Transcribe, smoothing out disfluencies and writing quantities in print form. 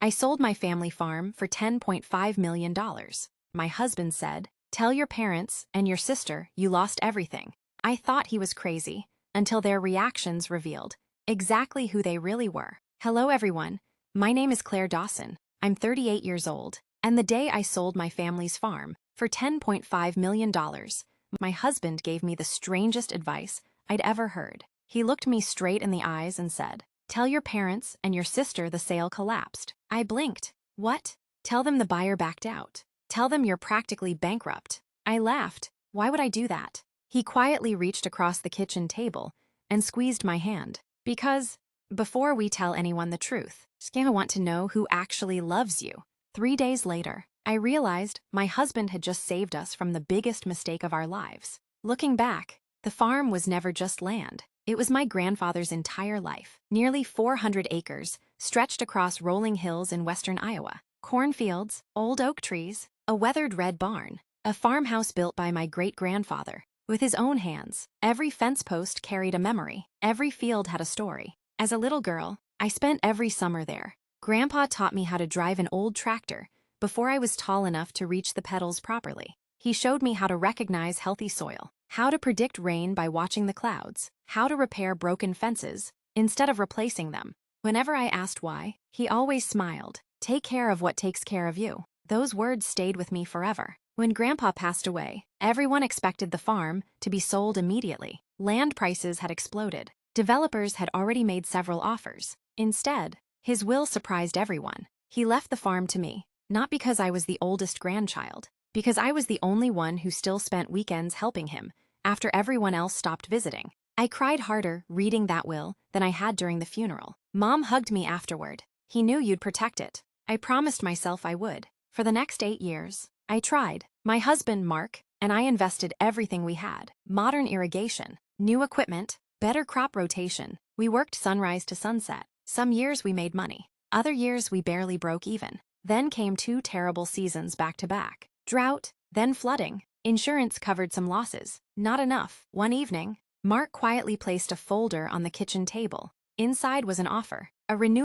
I sold my family farm for $10.5 million. My husband said, "Tell your parents and your sister you lost everything." I thought he was crazy, until their reactions revealed exactly who they really were. Hello everyone, my name is Claire Dawson. I'm 38 years old, and the day I sold my family's farm for $10.5 million, my husband gave me the strangest advice I'd ever heard. He looked me straight in the eyes and said, "Tell your parents and your sister the sale collapsed." I blinked. What? Tell them the buyer backed out. Tell them you're practically bankrupt. I laughed. Why would I do that? He quietly reached across the kitchen table and squeezed my hand. Because, before we tell anyone the truth, I want to know who actually loves you. 3 days later, I realized my husband had just saved us from the biggest mistake of our lives. Looking back, the farm was never just land. It was my grandfather's entire life. Nearly 400 acres, stretched across rolling hills in western Iowa. Cornfields, old oak trees, a weathered red barn, a farmhouse built by my great-grandfather. With his own hands, every fence post carried a memory. Every field had a story. As a little girl, I spent every summer there. Grandpa taught me how to drive an old tractor before I was tall enough to reach the pedals properly. He showed me how to recognize healthy soil, how to predict rain by watching the clouds, how to repair broken fences instead of replacing them. Whenever I asked why, he always smiled. Take care of what takes care of you. Those words stayed with me forever. When Grandpa passed away, everyone expected the farm to be sold immediately. Land prices had exploded. Developers had already made several offers. Instead, his will surprised everyone. He left the farm to me, not because I was the oldest grandchild, because I was the only one who still spent weekends helping him after everyone else stopped visiting. I cried harder reading that will than I had during the funeral. Mom hugged me afterward. "He knew you'd protect it." I promised myself I would. For the next 8 years, I tried. My husband, Mark, and I invested everything we had. Modern irrigation, new equipment, better crop rotation. We worked sunrise to sunset. Some years we made money. Other years we barely broke even. Then came 2 terrible seasons back to back. Drought, then flooding. Insurance covered some losses. Not enough. One evening, Mark quietly placed a folder on the kitchen table. Inside was an offer, a renewal.